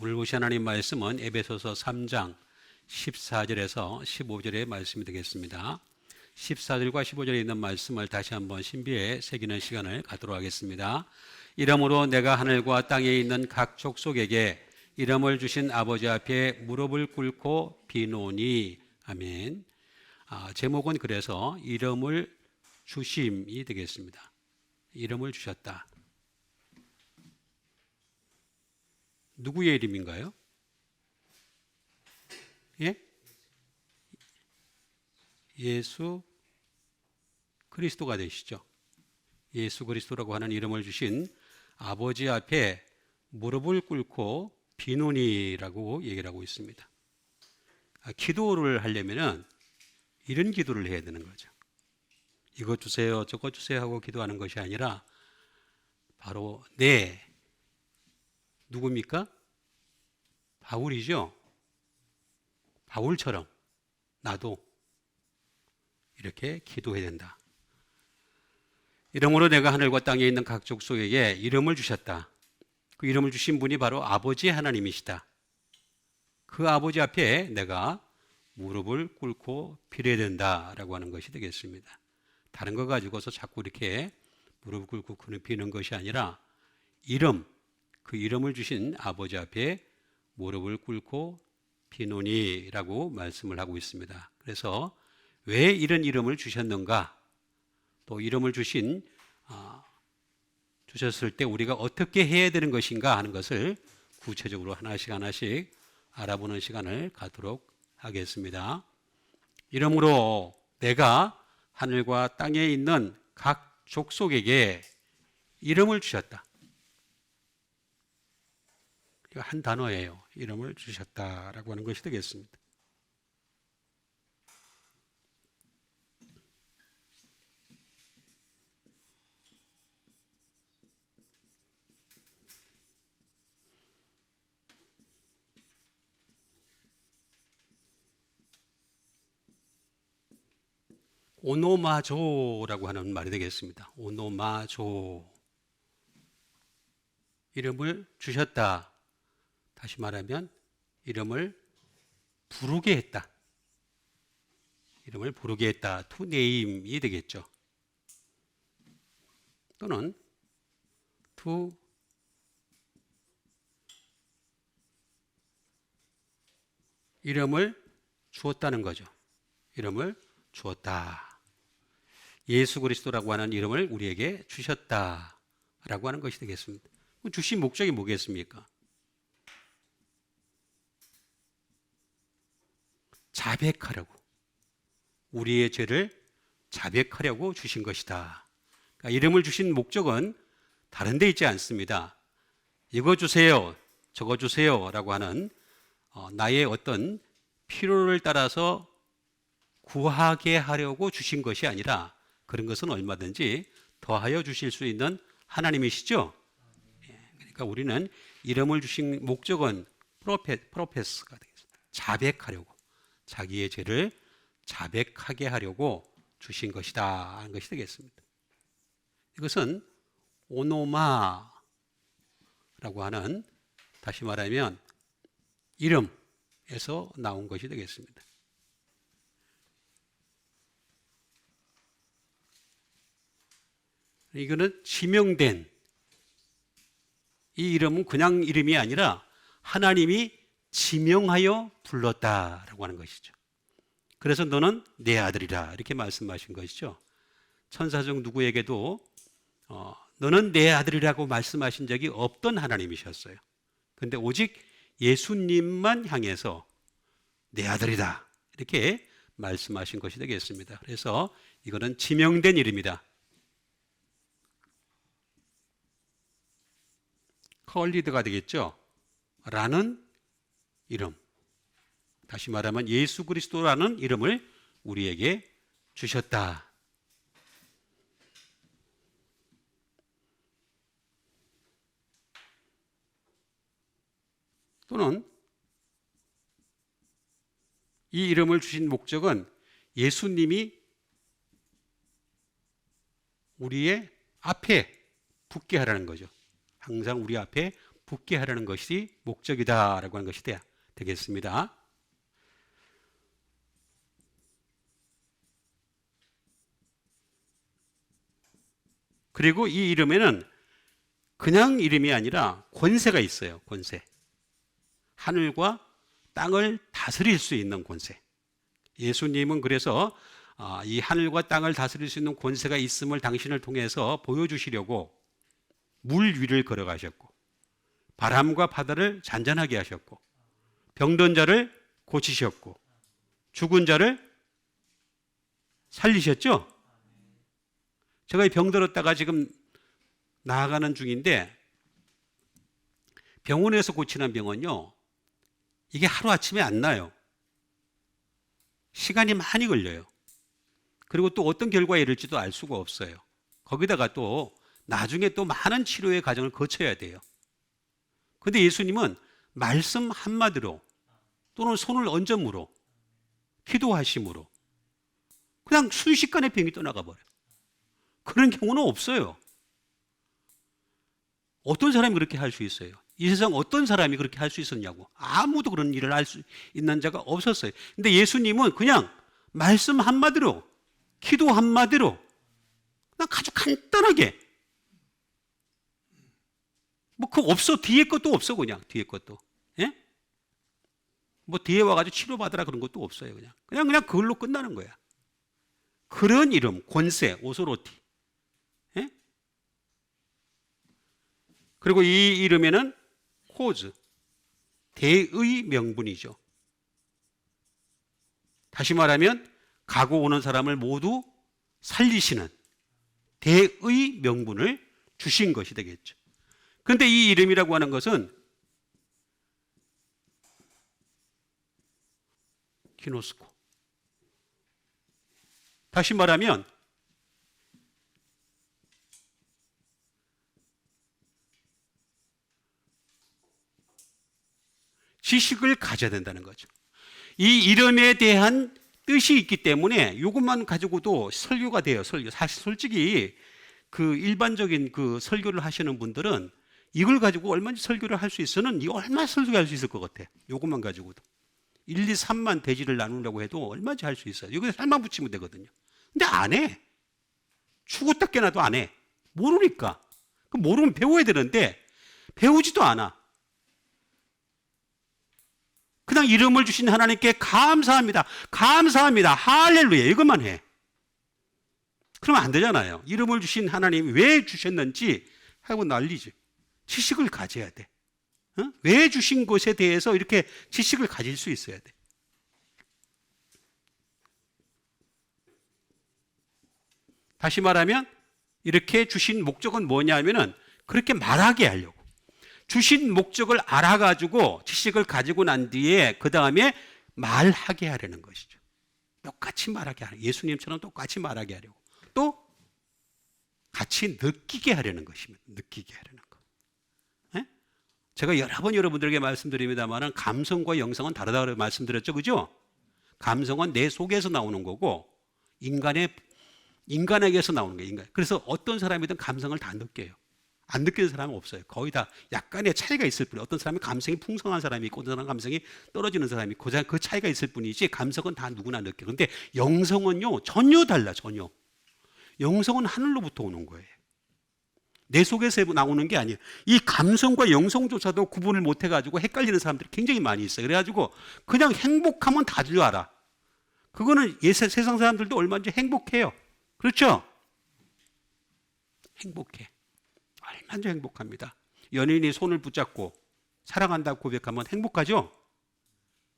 오늘 보신 하나님 말씀은 에베소서 3장 14절에서 15절의 말씀이 되겠습니다. 14절과 15절에 있는 말씀을 다시 한번 신비에 새기는 시간을 갖도록 하겠습니다. 이러므로 내가 하늘과 땅에 있는 각 족속에게 이름을 주신 아버지 앞에 무릎을 꿇고 비노니. 아멘. 제목은 그래서 이름을 주심이 되겠습니다. 이름을 주셨다. 누구의 이름인가요? 예? 예수 그리스도가 되시죠. 예수 그리스도라고 하는 이름을 주신 아버지 앞에 무릎을 꿇고 비노니라고 얘기를 하고 있습니다. 기도를 하려면은 이런 기도를 해야 되는 거죠. 이것 주세요, 저것 주세요 하고 기도하는 것이 아니라 바로 누굽니까? 바울이죠. 바울처럼 나도 이렇게 기도해야 된다. 이러므로 내가 하늘과 땅에 있는 각 족속에게 이름을 주셨다. 그 이름을 주신 분이 바로 아버지 하나님이시다. 그 아버지 앞에 내가 무릎을 꿇고 빌어야 된다라고 하는 것이 되겠습니다. 다른 거 가지고서 자꾸 이렇게 무릎을 꿇고 비는 것이 아니라 그 이름을 주신 아버지 앞에 무릎을 꿇고 비노니라고 말씀을 하고 있습니다. 그래서 왜 이런 이름을 주셨는가, 또 이름을 주셨을 때 우리가 어떻게 해야 되는 것인가 하는 것을 구체적으로 하나씩 알아보는 시간을 갖도록 하겠습니다. 이러므로 내가 하늘과 땅에 있는 각 족속에게 이름을 주셨다. 한 단어예요. 이름을 주셨다라고 하는 것이 되겠습니다. 오노마조라고 하는 말이 되겠습니다. 오노마조. 이름을 주셨다. 다시 말하면 이름을 부르게 했다. 이름을 부르게 했다. to name이 되겠죠. 또는 to 이름을 주었다는 거죠. 이름을 주었다. 예수 그리스도라고 하는 이름을 우리에게 주셨다라고 하는 것이 되겠습니다. 주신 목적이 뭐겠습니까? 자백하려고, 우리의 죄를 자백하려고 주신 것이다. 그러니까 이름을 주신 목적은 다른 데 있지 않습니다. 이거 주세요, 저거 주세요 라고 하는 나의 어떤 필요를 따라서 구하게 하려고 주신 것이 아니라, 그런 것은 얼마든지 더하여 주실 수 있는 하나님이시죠. 그러니까 우리는 이름을 주신 목적은 프로페스가 되겠습니다. 자백하려고, 자기의 죄를 자백하게 하려고 주신 것이다 하는 것이 되겠습니다. 이것은 오노마라고 하는, 다시 말하면 이름에서 나온 것이 되겠습니다. 이거는 지명된, 이 이름은 그냥 이름이 아니라 하나님이 지명하여 불렀다라고 하는 것이죠. 그래서 너는 내 아들이라 이렇게 말씀하신 것이죠. 천사 중 누구에게도 너는 내 아들이라고 말씀하신 적이 없던 하나님이셨어요. 그런데 오직 예수님만 향해서 내 아들이다 이렇게 말씀하신 것이 되겠습니다. 그래서 이거는 지명된 이름이다. 컬리드가 되겠죠. 라는 이름. 다시 말하면 예수 그리스도라는 이름을 우리에게 주셨다. 또는 이 이름을 주신 목적은 예수님이 우리의 앞에 붙게 하라는 거죠. 항상 우리 앞에 붙게 하려는 것이 목적이다라고 하는 것이 되겠습니다. 그리고 이 이름에는 그냥 이름이 아니라 권세가 있어요. 권세. 하늘과 땅을 다스릴 수 있는 권세. 예수님은 그래서 이 하늘과 땅을 다스릴 수 있는 권세가 있음을 당신을 통해서 보여주시려고 물 위를 걸어가셨고, 바람과 바다를 잔잔하게 하셨고, 병든 자를 고치셨고, 죽은 자를 살리셨죠? 제가 이 병들었다가 지금 나아가는 중인데, 병원에서 고치는 병은요, 이게 하루아침에 안 나요. 시간이 많이 걸려요. 그리고 또 어떤 결과에 이를지도 알 수가 없어요. 거기다가 또 나중에 또 많은 치료의 과정을 거쳐야 돼요. 그런데 예수님은 말씀 한마디로 또는 손을 얹음으로, 기도하심으로 그냥 순식간에 병이 떠나가 버려요. 그런 경우는 없어요. 어떤 사람이 그렇게 할 수 있어요? 이 세상 어떤 사람이 그렇게 할 수 있었냐고. 아무도 그런 일을 할 수 있는 자가 없었어요. 근데 예수님은 그냥 말씀 한마디로, 기도 한마디로 그냥 아주 간단하게, 뭐 그거 없어. 뒤에 것도 없어. 그냥 뒤에 것도. 예? 뭐 뒤에 와가지고 치료받으라 그런 것도 없어요. 그냥 그걸로 끝나는 거야. 그런 이름, 권세, 오소로티. 예? 그리고 이 이름에는 코즈, 대의 명분이죠. 다시 말하면 가고 오는 사람을 모두 살리시는 대의 명분을 주신 것이 되겠죠. 그런데 이 이름이라고 하는 것은 기노스코. 다시 말하면 지식을 가져야 된다는 거죠. 이 이름에 대한 뜻이 있기 때문에 이것만 가지고도 설교가 돼요. 사실 솔직히 그 일반적인 그 설교를 하시는 분들은 이걸 가지고 얼마나 설교를 할 수 있으면 이거 얼마나 설교할 수 있을 것 같아. 이것만 가지고도 1, 2, 3만 대지를 나누려고 해도 얼마나 할 수 있어요. 여기서 살만 붙이면 되거든요. 근데 안 해. 죽었다 깨나도 안 해. 모르니까. 그럼 모르면 배워야 되는데 배우지도 않아. 그냥 이름을 주신 하나님께 감사합니다. 감사합니다. 할렐루야. 이것만 해. 그러면 안 되잖아요. 이름을 주신 하나님이 왜 주셨는지 하고 난리지. 지식을 가져야 돼. 어? 왜 주신 것에 대해서 이렇게 지식을 가질 수 있어야 돼. 다시 말하면 이렇게 주신 목적은 뭐냐면은 그렇게 말하게 하려고. 주신 목적을 알아가지고 지식을 가지고 난 뒤에 그 다음에 말하게 하려는 것이죠. 똑같이 말하게 하는, 예수님처럼 똑같이 말하게 하려고. 또 같이 느끼게 하려는 것입니다. 느끼게 하려는 것. 네? 제가 여러 번 여러분들에게 말씀드립니다만 감성과 영성은 다르다고 말씀드렸죠. 그죠? 감성은 내 속에서 나오는 거고 인간에게서 나오는 거예요. 그래서 어떤 사람이든 감성을 다 느껴요. 안 느끼는 사람은 없어요. 거의 다 약간의 차이가 있을 뿐이에요. 어떤 사람이 감성이 풍성한 사람이 있고 어떤 사람은 감성이 떨어지는 사람이 있고 그 차이가 있을 뿐이지 감성은 다 누구나 느껴요. 그런데 영성은요 전혀 달라. 전혀. 영성은 하늘로부터 오는 거예요. 내 속에서 나오는 게 아니에요. 이 감성과 영성조차도 구분을 못 해가지고 헷갈리는 사람들이 굉장히 많이 있어요. 그래가지고 그냥 행복하면 다 줄 알아. 그거는 세상 사람들도 얼마든지 행복해요. 그렇죠? 행복해. 얼마나 행복합니다. 연인이 손을 붙잡고 사랑한다고 고백하면 행복하죠?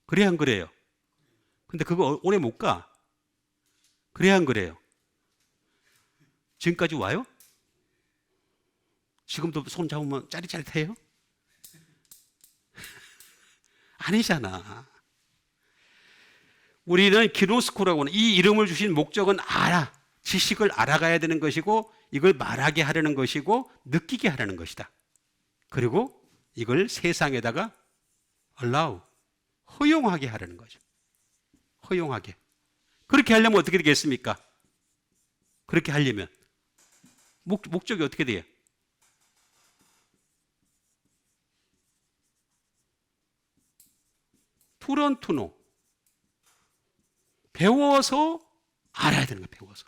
그래야 안 그래요? 근데 그거 오래 못 가. 그래야 안 그래요? 지금까지 와요? 지금도 손 잡으면 짜릿짜릿해요? 아니잖아. 우리는 기노스코라고 하는 이 이름을 주신 목적은 알아. 지식을 알아가야 되는 것이고 이걸 말하게 하려는 것이고 느끼게 하려는 것이다. 그리고 이걸 세상에다가 allow, 허용하게 하려는 거죠. 허용하게. 그렇게 하려면 어떻게 되겠습니까? 그렇게 하려면 목적이 어떻게 돼요? 투런투노. 배워서 알아야 되는 거예요. 배워서.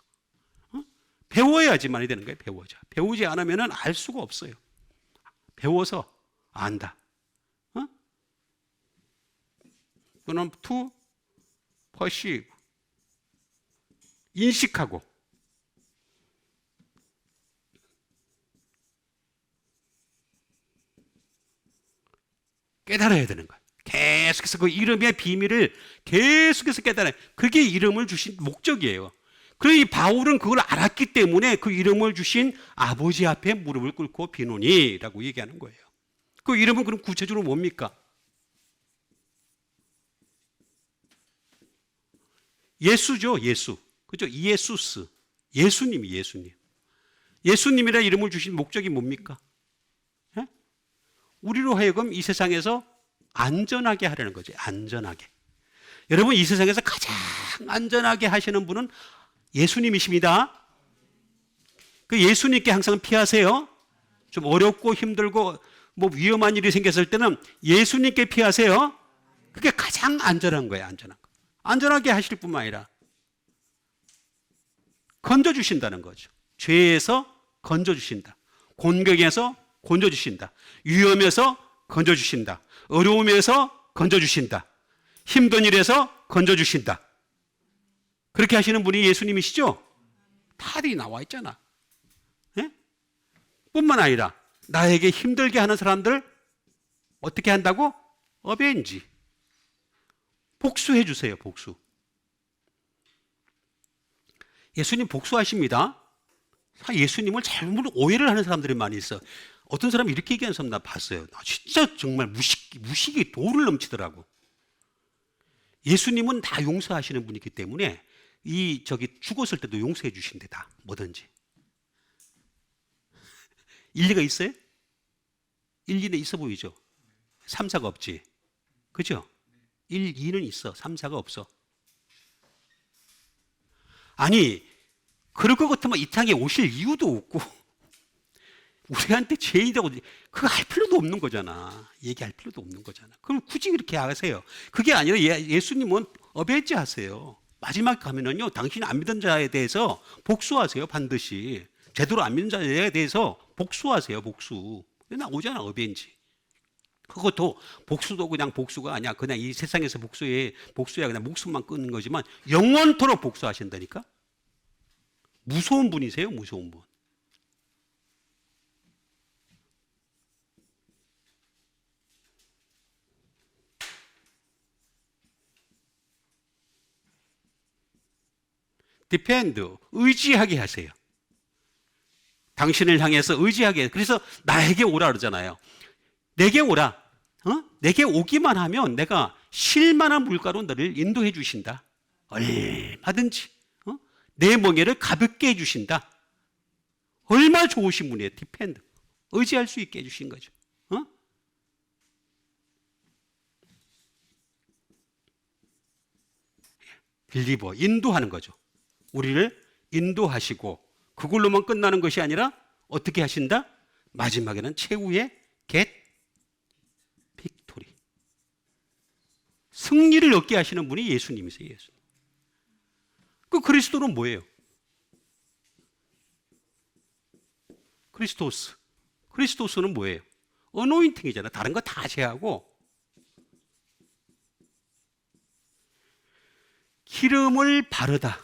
배워야지만이 되는 거예요. 배워져. 배우지 않으면 알 수가 없어요. 배워서 안다. 또는 to perceive. 인식하고. 깨달아야 되는 거예요. 계속해서 그 이름의 비밀을 계속해서 깨달아요. 그게 이름을 주신 목적이에요. 그래서 이 바울은 그걸 알았기 때문에 그 이름을 주신 아버지 앞에 무릎을 꿇고 비노니라고 얘기하는 거예요. 그 이름은 그럼 구체적으로 뭡니까? 예수죠, 예수. 그죠? 이에수스. 예수님이 예수님. 예수님이라 이름을 주신 목적이 뭡니까? 예? 우리로 하여금 이 세상에서 안전하게 하려는 거죠. 안전하게. 여러분, 이 세상에서 가장 안전하게 하시는 분은 예수님이십니다. 그 예수님께 항상 피하세요. 좀 어렵고 힘들고 뭐 위험한 일이 생겼을 때는 예수님께 피하세요. 그게 가장 안전한 거예요. 안전한 거. 안전하게 하실 뿐만 아니라 건져주신다는 거죠. 죄에서 건져주신다. 곤경에서 건져주신다. 위험에서 건져주신다. 어려움에서 건져주신다. 힘든 일에서 건져주신다. 그렇게 하시는 분이 예수님이시죠? 다들이 나와 있잖아. 네? 뿐만 아니라 나에게 힘들게 하는 사람들 어떻게 한다고? 어벤지. 복수해 주세요. 복수. 예수님 복수하십니다. 예수님을 잘못 오해를 하는 사람들이 많이 있어. 어떤 사람이 이렇게 얘기하는 사람 나 봤어요. 진짜 정말 무식이 도를 넘치더라고. 예수님은 다 용서하시는 분이기 때문에 죽었을 때도 용서해 주신대 다 뭐든지. 일리가 있어요? 일리는 있어 보이죠? 3, 4가 없지. 그죠? 1, 2는 있어. 3, 4가 없어. 아니, 그럴 것 같으면 이 땅에 오실 이유도 없고 우리한테 죄인이라고 그거 할 필요도 없는 거잖아. 얘기할 필요도 없는 거잖아. 그럼 굳이 그렇게 하세요. 그게 아니라 예수님은 어베지 하세요. 마지막 가면은요, 당신이 안 믿은 자에 대해서 복수하세요. 반드시. 제대로 안 믿는 자에 대해서 복수하세요. 복수. 나오잖아. 어벤지. 그것도 복수도 그냥 복수가 아니야. 그냥 이 세상에서 복수야. 그냥 목숨만 끊는 거지만 영원토록 복수하신다니까? 무서운 분이세요. 무서운 분. depend, 의지하게 하세요. 당신을 향해서 의지하게. 그래서 나에게 오라 그러잖아요. 내게 오라. 내게 오기만 하면 내가 쉴만한 물가로 너를 인도해 주신다. 얼마든지. 내 멍에를 가볍게 해 주신다. 얼마나 좋으신 분이에요. depend. 의지할 수 있게 해 주신 거죠. 빌리버, 인도하는 거죠. 우리를 인도하시고 그걸로만 끝나는 것이 아니라 어떻게 하신다? 마지막에는 최후의 get victory. 승리를 얻게 하시는 분이 예수님이세요. 예수님. 그 그리스도는 뭐예요? 크리스토스. 크리스토스는 뭐예요? 어노인팅이잖아. 다른 거 다 제하고 기름을 바르다.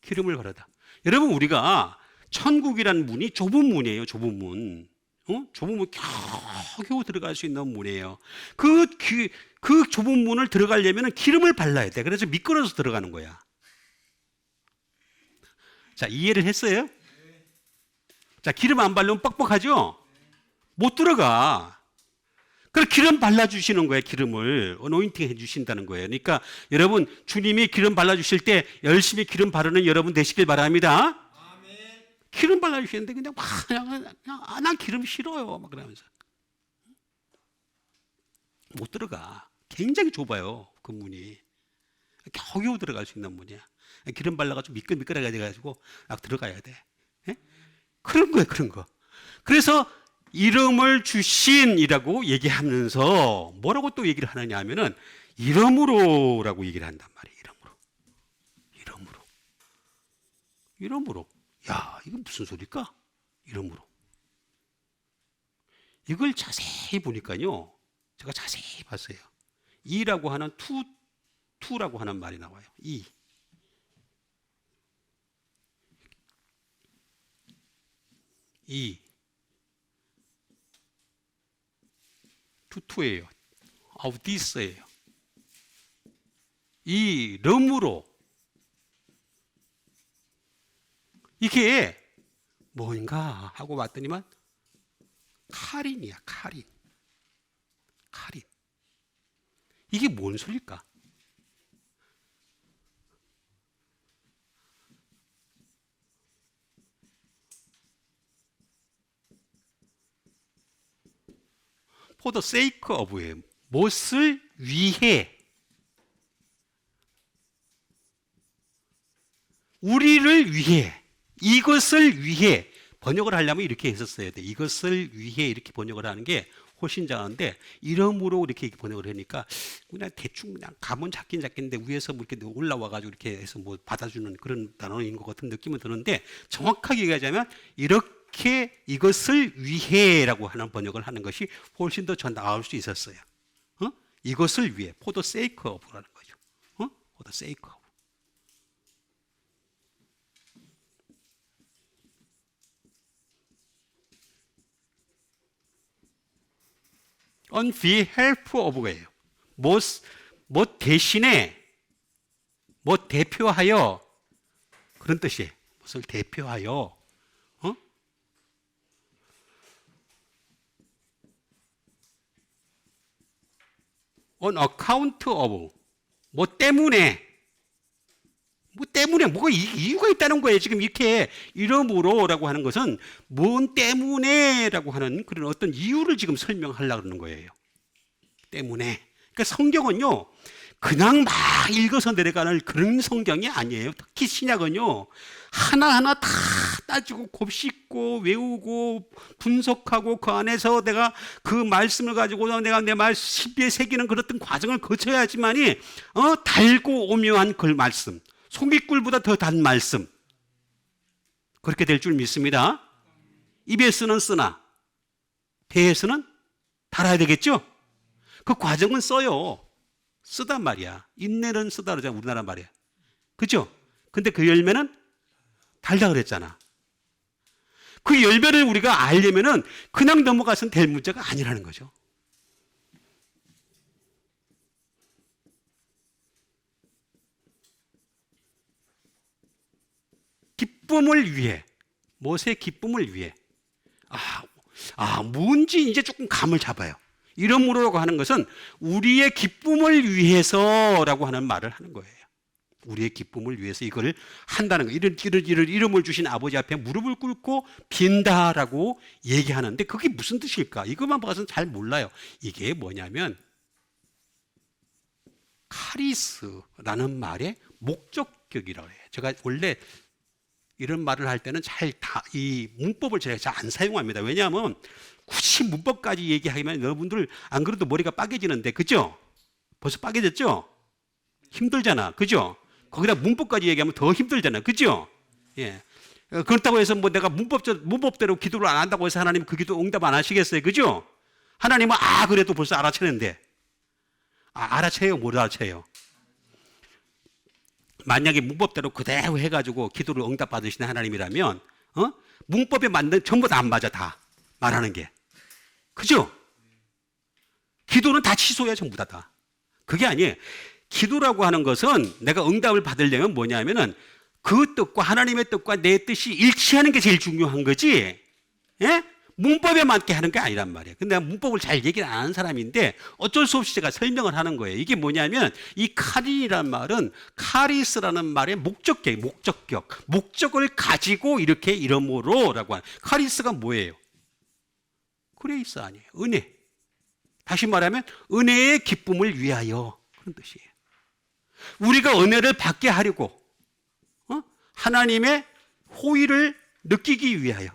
기름을 바르다. 여러분, 우리가 천국이라는 문이 좁은 문이에요. 좁은 문. 좁은 문 겨우 들어갈 수 있는 문이에요. 그 좁은 문을 들어가려면 기름을 발라야 돼. 그래서 미끄러져서 들어가는 거야. 자, 이해를 했어요? 자, 기름 안 바르면 뻑뻑하죠? 못 들어가. 그래서 기름 발라주시는 거예요. 기름을 어노인팅 해주신다는 거예요. 그러니까 여러분, 주님이 기름 발라주실 때 열심히 기름 바르는 여러분 되시길 바랍니다. 아멘. 기름 발라주시는데 그냥 난 기름 싫어요 막 그러면서 못 들어가. 굉장히 좁아요. 그 문이. 겨우 들어갈 수 있는 문이야. 기름 발라가지고 미끌미끌하게 돼가지고 막 들어가야 돼. 예? 그런 거예요. 그런 거. 그래서 이름을 주신이라고 얘기하면서 뭐라고 또 얘기를 하느냐 하면은 이름으로라고 얘기를 한단 말이에요. 이름으로. 야, 이거 무슨 소리일까? 이름으로. 이걸 자세히 보니까요. 제가 자세히 봤어요. 이라고 하는 투라고 하는 말이 나와요. 투예요. of this예요. 이름으로. 이게 뭔가 하고 봤더니만 카린이야, 카린. 이게 뭔 소리일까? For the sake of예요. 무엇을 위해. 우리를 위해. 이것을 위해. 번역을 하려면 이렇게 했었어야 돼. 이것을 위해 이렇게 번역을 하는 게 훨씬 잘하는데 이름으로 이렇게 번역을 하니까 그냥 대충 그냥 감은 잡긴 잡긴데 위에서 뭐 이렇게 올라와가지고 이렇게 해서 뭐 받아주는 그런 단어인 것 같은 느낌은 드는데 정확하게 얘기하자면 이렇게 이것을 위해라고 하는 번역을 하는 것이 훨씬 더 나을 수 있었어요. 이것을 위해, for the sake of라는 거죠. for the sake of. on behalf of예요. 뭐 대신에, 뭐 대표하여 그런 뜻이에요. 무엇을 대표하여. on account of. 뭐 때문에 뭐가 이유가 있다는 거예요. 지금 이렇게 이름으로라고 하는 것은 뭔 때문에라고 하는 그런 어떤 이유를 지금 설명하려고 그러는 거예요. 때문에. 그러니까 성경은요, 그냥 막 읽어서 내려가는 그런 성경이 아니에요. 특히 신약은요, 하나하나 다 따지고 곱씹고 외우고 분석하고 그 안에서 내가 그 말씀을 가지고 내가 내 말씀 십비에 새기는 그런 과정을 거쳐야지만이 달고 오묘한 그 말씀, 송이꿀보다 더 단 말씀, 그렇게 될 줄 믿습니다. 입에서는 쓰나 배에서는 달아야 되겠죠. 그 과정은 써요. 쓰단 말이야. 인내는 쓰다 그러잖아, 우리나라 말이야. 그죠? 근데 그 열매는 달다 그랬잖아. 그 열매를 우리가 알려면은 그냥 넘어가서는 될 문제가 아니라는 거죠. 기쁨을 위해. 무엇의 기쁨을 위해. 뭔지 이제 조금 감을 잡아요. 이름으로라고 하는 것은 우리의 기쁨을 위해서라고 하는 말을 하는 거예요. 우리의 기쁨을 위해서 이걸 한다는 거예요. 이름을 주신 아버지 앞에 무릎을 꿇고 빈다라고 얘기하는데 그게 무슨 뜻일까? 이것만 봐서는 잘 몰라요. 이게 뭐냐면 카리스라는 말의 목적격이라고 해요. 제가 원래 이런 말을 할 때는 이 문법을 제가 잘 안 사용합니다. 왜냐하면 굳이 문법까지 얘기하면 여러분들 안 그래도 머리가 빠개지는데, 그죠? 벌써 빠개졌죠? 힘들잖아, 그죠? 거기다 문법까지 얘기하면 더 힘들잖아, 그죠? 예. 그렇다고 해서 뭐 내가 문법대로 기도를 안 한다고 해서 하나님 그 기도 응답 안 하시겠어요, 그죠? 하나님은 그래도 벌써 알아채는데, 알아채요, 못 알아채요? 만약에 문법대로 그대로 해가지고 기도를 응답 받으시는 하나님이라면, 문법에 맞는 전부 다 안 맞아, 다 말하는 게, 그죠? 기도는 다 취소해야 전부 다. 그게 아니에요. 기도라고 하는 것은 내가 응답을 받으려면 뭐냐면은 그 뜻과 하나님의 뜻과 내 뜻이 일치하는 게 제일 중요한 거지. 예? 문법에 맞게 하는 게 아니란 말이에요. 근데 내가 문법을 잘 얘기를 안 하는 사람인데 어쩔 수 없이 제가 설명을 하는 거예요. 이게 뭐냐면 이 카린이라는 말은 카리스라는 말의 목적격, 목적을 가지고 이렇게 이름으로라고 하는. 카리스가 뭐예요? 그레이스 아니에요. 은혜. 다시 말하면 은혜의 기쁨을 위하여, 그런 뜻이에요. 우리가 은혜를 받게 하려고 하나님의 호의를 느끼기 위하여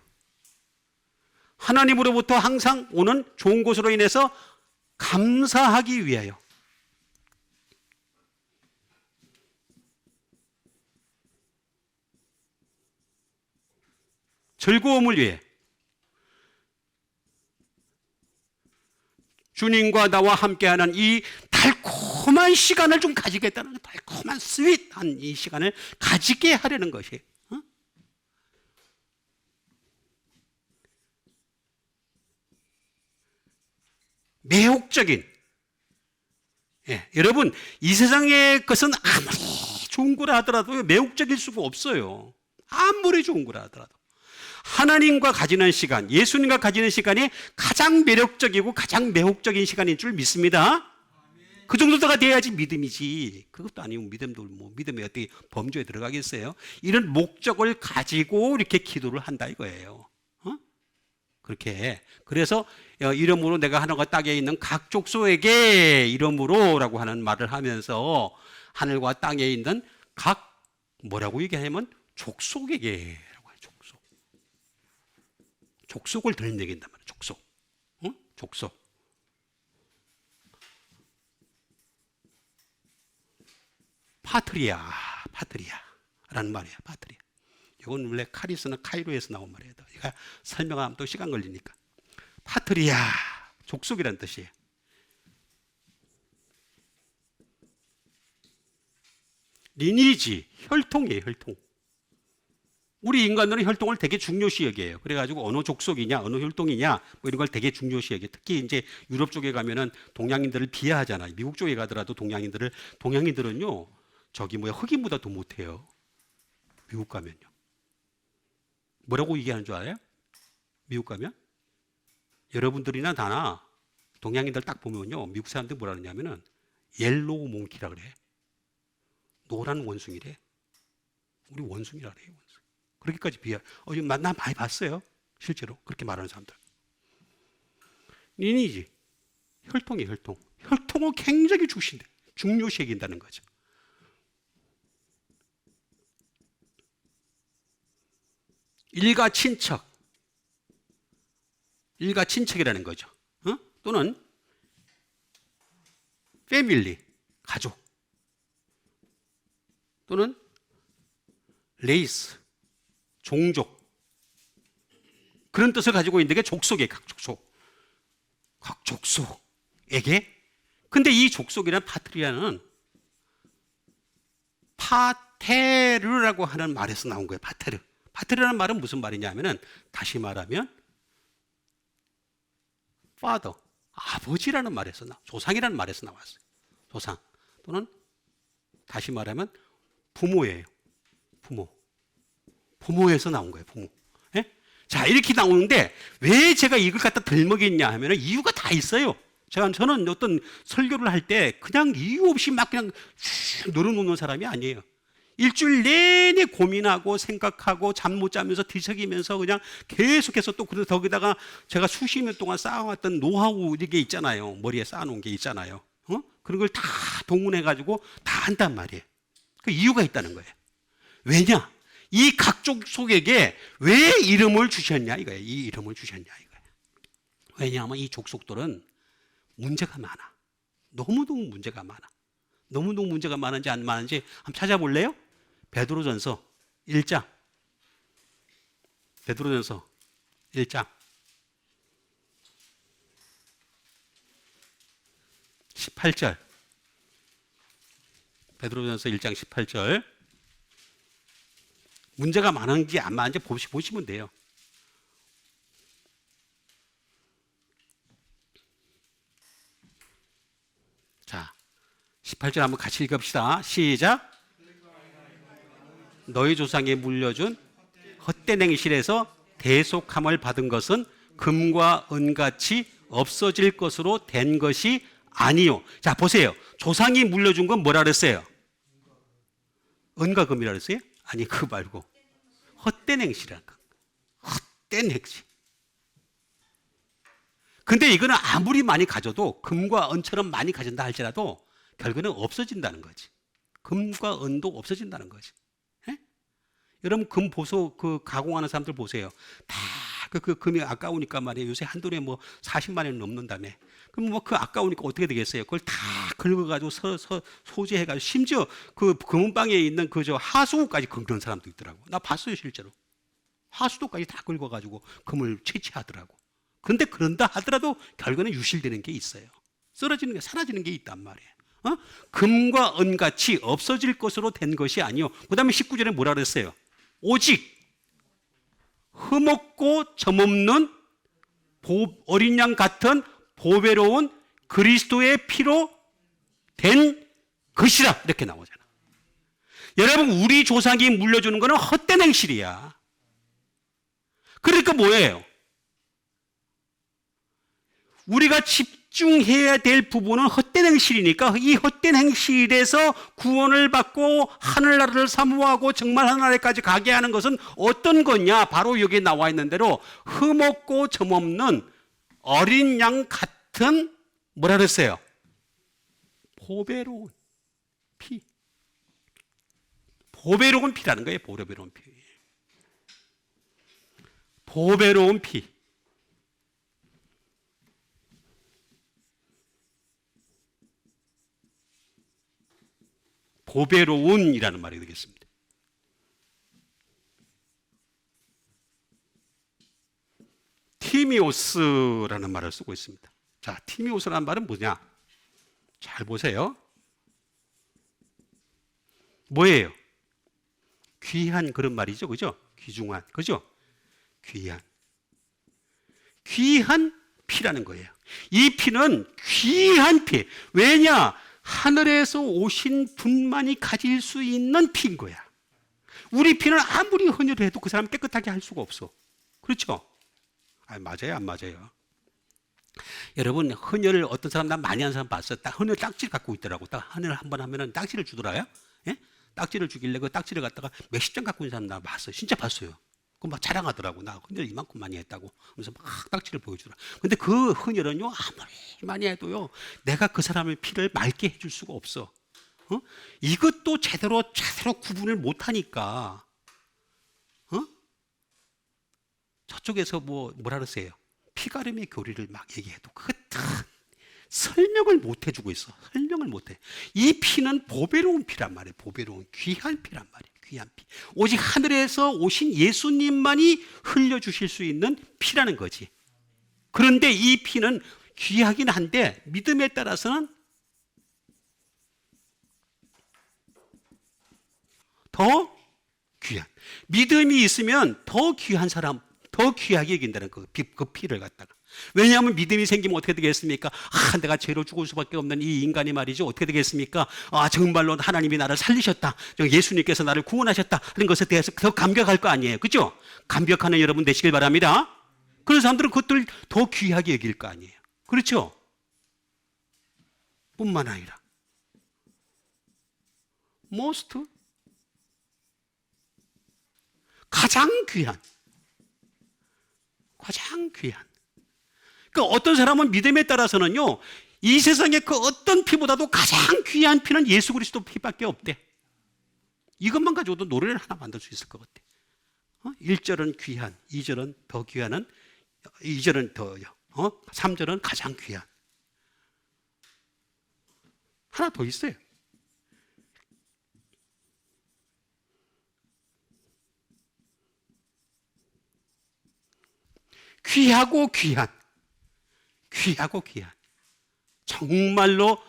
하나님으로부터 항상 오는 좋은 것으로 인해서 감사하기 위하여. 즐거움을 위해. 주님과 나와 함께하는 이 달콤한 시간을 좀 가지겠다는, 달콤한 스윗한 이 시간을 가지게 하려는 것이에요. 매혹적인, 여러분 이 세상의 것은 아무리 좋은 거라 하더라도 매혹적일 수가 없어요. 아무리 좋은 거라 하더라도 하나님과 가지는 시간, 예수님과 가지는 시간이 가장 매력적이고 가장 매혹적인 시간인 줄 믿습니다. 그 정도가 돼야지 믿음이지. 그것도 아니고 믿음도 뭐 믿음이 어떻게 범주에 들어가겠어요? 이런 목적을 가지고 이렇게 기도를 한다 이거예요. 그렇게. 그래서 이름으로 내가 하나가 땅에 있는 각 족속에게 이름으로라고 하는 말을 하면서 하늘과 땅에 있는 각 뭐라고 얘기하면 족속에게라고 해요. 족속. 족속을 드러내긴단 말이에요. 족속. 족속. 파트리아라는 말이에요. 파트리아. 이건 원래 카리스나 카이로에서 나온 말이에요. 제가 설명하면 또 시간 걸리니까. 파트리아, 족속이라는 뜻이에요. 리니지, 혈통이에요. 혈통. 우리 인간들은 혈통을 되게 중요시 여겨요. 그래가지고 어느 족속이냐, 어느 혈통이냐, 뭐 이런 걸 되게 중요시 여겨요. 특히 이제 유럽 쪽에 가면은 동양인들을 비하하잖아요. 미국 쪽에 가더라도 동양인들은요, 저기 뭐야, 흑인보다도 못해요. 미국 가면요. 뭐라고 얘기하는 줄 알아요? 미국 가면? 여러분들이나 다나 동양인들 딱 보면요, 미국 사람들 뭐라 그러냐면은 옐로우 몽키라 그래. 노란 원숭이래. 우리 원숭이라 그래요. 원숭이. 그렇게까지 비하. 나 많이 봤어요. 실제로 그렇게 말하는 사람들. 리니지, 혈통이에요. 혈통. 혈통을 굉장히 중요시 여긴다는 거죠. 일가 친척이라는 거죠. 또는 패밀리, 가족. 또는 레이스, 종족. 그런 뜻을 가지고 있는 게 족속이에요. 각 족속에게. 근데 이 족속이란 파트리아는 파테르라고 하는 말에서 나온 거예요. 파테르. 파테르라는 말은 무슨 말이냐 하면은, 다시 말하면 father, 아버지라는 말에서 조상이라는 말에서 나왔어요. 조상. 또는 다시 말하면 부모예요. 부모에서 나온 거예요. 부모. 예? 자, 이렇게 나오는데 왜 제가 이걸 갖다 들먹였냐 하면 이유가 다 있어요. 저는 어떤 설교를 할 때 그냥 이유 없이 막 그냥 늘어놓는 사람이 아니에요. 일주일 내내 고민하고 생각하고 잠 못 자면서 뒤척이면서 그냥 계속해서 또 거기다가 제가 수십 년 동안 쌓아왔던 노하우 이게 있잖아요. 머리에 쌓아놓은 게 있잖아요. 그런 걸 다 동원해가지고 다 한단 말이에요. 그 이유가 있다는 거예요. 왜냐? 이 각종 족속에게 왜 이름을 주셨냐 이거예요. 이 이름을 주셨냐 이거예요. 왜냐하면 이 족속들은 문제가 많아. 너무너무 문제가 많아. 너무너무 문제가 많은지 안 많은지 한번 찾아볼래요? 베드로전서 1장. 베드로전서 1장 18절. 베드로전서 1장 18절. 문제가 많은지 안 많은지 보시면 돼요. 자, 18절 한번 같이 읽읍시다. 시작. 너희 조상에 물려준 헛된 행실에서 대속함을 받은 것은 금과 은같이 없어질 것으로 된 것이 아니요. 자, 보세요. 조상이 물려준 건 뭐라 그랬어요? 은과 금이라 그랬어요? 아니, 그거 말고 헛된 행실이라는 거. 헛된 행실. 근데 이거는 아무리 많이 가져도 금과 은처럼 많이 가진다 할지라도 결국은 없어진다는 거지. 금과 은도 없어진다는 거지. 예? 여러분 금 보소 그 가공하는 사람들 보세요. 다 그 금이 아까우니까 말이에요. 요새 한 돈에 뭐 40만 원 넘는다며. 그럼 뭐 그 아까우니까 어떻게 되겠어요? 그걸 다 긁어가지고 소재해가지고 심지어 그 금은방에 있는 그 저 하수구까지 긁는 사람도 있더라고. 나 봤어요, 실제로. 하수도까지 다 긁어가지고 금을 채취하더라고. 그런데 그런다 하더라도 결국에는 유실되는 게 있어요. 쓰러지는 게, 사라지는 게 있단 말이에요. 금과 은같이 없어질 것으로 된 것이 아니요. 그 다음에 19절에 뭐라 그랬어요? 오직 흠없고 점없는 어린 양 같은 보배로운 그리스도의 피로 된 것이라 이렇게 나오잖아. 여러분, 우리 조상이 물려주는 거는 헛된 행실이야. 그러니까 뭐예요? 우리가 집중해야 될 부분은 헛된 행실이니까 이 헛된 행실에서 구원을 받고 하늘나라를 사모하고 정말 하늘나라까지 가게 하는 것은 어떤 거냐? 바로 여기 나와 있는 대로 흠없고 점없는 어린 양 같은 뭐라 그랬어요? 보배로운 피. 보배로운 피라는 거예요. 보배로운 피. 보배로운 피. 보배로운이라는 말이 되겠습니다. 티미오스라는 말을 쓰고 있습니다. 자, 티미오스라는 말은 뭐냐? 잘 보세요. 뭐예요? 귀한 그런 말이죠. 그죠? 귀중한. 그죠? 귀한. 귀한 피라는 거예요. 이 피는 귀한 피. 왜냐? 하늘에서 오신 분만이 가질 수 있는 피인 거야. 우리 피는 아무리 헌혈을 해도 그 사람 깨끗하게 할 수가 없어. 그렇죠? 맞아요, 안 맞아요? 여러분, 헌혈을 어떤 사람, 나 많이 하는 사람 봤어요. 딱 헌혈 딱지를 갖고 있더라고. 딱 헌혈 한번 하면은 딱지를 주더라요. 예? 딱지를 주길래 그 딱지를 갖다가 몇십 장 갖고 있는 사람 나 봤어요. 진짜 봤어요. 그 막 자랑하더라고. 나 헌혈 이만큼 많이 했다고. 그래서 막 딱지를 보여주더라. 근데 그 헌혈은요, 아무리 많이 해도요, 내가 그 사람의 피를 맑게 해줄 수가 없어. 이것도 제대로 구분을 못 하니까, 저쪽에서 뭐라 그러세요? 피가름의 교리를 막 얘기해도 그거 다 설명을 못 해주고 있어. 설명을 못 해. 이 피는 보배로운 피란 말이에요. 보배로운 귀한 피란 말이에요. 귀한 피. 오직 하늘에서 오신 예수님만이 흘려주실 수 있는 피라는 거지. 그런데 이 피는 귀하긴 한데 믿음에 따라서는 더 귀한. 믿음이 있으면 더 귀한 사람, 더 귀하게 여긴다는 그 피를 갖다가. 왜냐하면 믿음이 생기면 어떻게 되겠습니까? 내가 죄로 죽을 수밖에 없는 이 인간이 말이죠. 어떻게 되겠습니까? 정말로 하나님이 나를 살리셨다. 예수님께서 나를 구원하셨다. 하는 것에 대해서 더 감격할 거 아니에요. 그죠? 감격하는 여러분 되시길 바랍니다. 그런 사람들은 그것들 더 귀하게 여길 거 아니에요. 그렇죠? 뿐만 아니라 most 가장 귀한 그러니까 어떤 사람은 믿음에 따라서는요, 이 세상의 그 어떤 피보다도 가장 귀한 피는 예수 그리스도 피밖에 없대. 이것만 가지고도 노래를 하나 만들 수 있을 것 같아. 1절은 귀한, 2절은 더 귀한은 2절은 더요. 3절은 가장 귀한. 하나 더 있어요. 귀하고 귀한. 정말로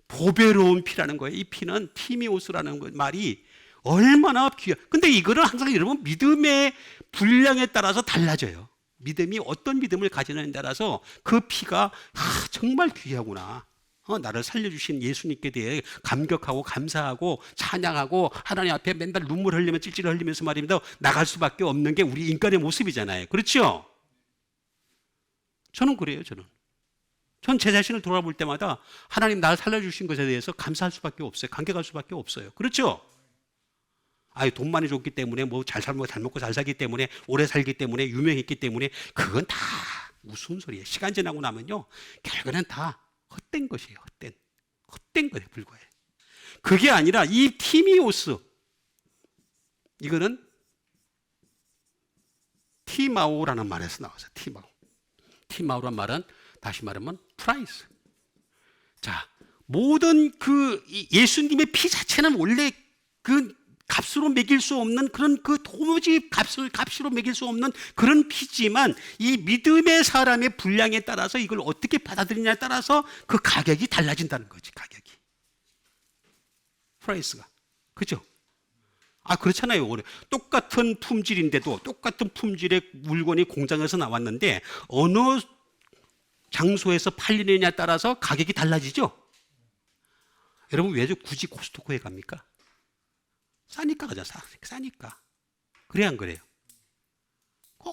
보배로운 피라는 거예요. 이 피는 티미오스라는 말이 얼마나 귀한. 근데 이거는 항상 여러분 믿음의 분량에 따라서 달라져요. 믿음이 어떤 믿음을 가지느냐에 따라서 그 피가 정말 귀하구나. 나를 살려주신 예수님께 대해 감격하고 감사하고 찬양하고 하나님 앞에 맨날 눈물 흘리면 찔찔 흘리면서 말입니다. 나갈 수밖에 없는 게 우리 인간의 모습이잖아요. 그렇죠? 저는 그래요. 전 제 자신을 돌아볼 때마다 하나님 나를 살려주신 것에 대해서 감사할 수밖에 없어요. 감격할 수밖에 없어요. 그렇죠? 돈 많이 줬기 때문에 잘 먹고 잘 살기 때문에 오래 살기 때문에 유명했기 때문에 그건 다 우스운 소리예요. 시간 지나고 나면요, 결국에는 다 헛된 것이에요. 헛된 것에 불과해요. 그게 아니라 이 티미오스, 이거는 티마오라는 말에서 나왔어요. 티마오. 티마오란 말은 다시 말하면 프라이스. 자, 모든 그 예수님의 피 자체는 원래 그 값으로 매길 수 없는 그런 그 도무지 값으로 매길 수 없는 그런 피지만 이 믿음의 사람의 분량에 따라서 이걸 어떻게 받아들이냐에 따라서 그 가격이 달라진다는 거지. 가격이. 프라이스가. 그죠? 그렇잖아요. 똑같은 품질인데도 똑같은 품질의 물건이 공장에서 나왔는데 어느 장소에서 팔리느냐에 따라서 가격이 달라지죠? 여러분 왜 굳이 코스트코에 갑니까? 싸니까 가자. 싸니까. 그래 안 그래요?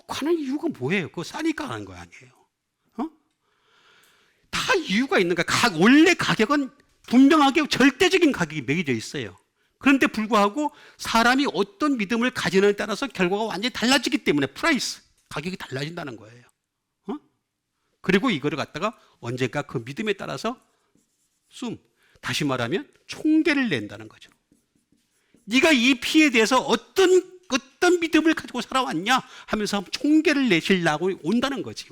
가는 이유가 뭐예요? 그거 싸니까 가는 거 아니에요? 다 이유가 있는 거야. 원래 가격은 분명하게 절대적인 가격이 매겨져 있어요. 그런데 불구하고 사람이 어떤 믿음을 가지느냐에 따라서 결과가 완전히 달라지기 때문에 프라이스, 가격이 달라진다는 거예요. 그리고 이거를 갖다가 언젠가 그 믿음에 따라서 다시 말하면 총계를 낸다는 거죠. 네가 이 피에 대해서 어떤 믿음을 가지고 살아왔냐 하면서 총계를 내시려고 온다는 거지.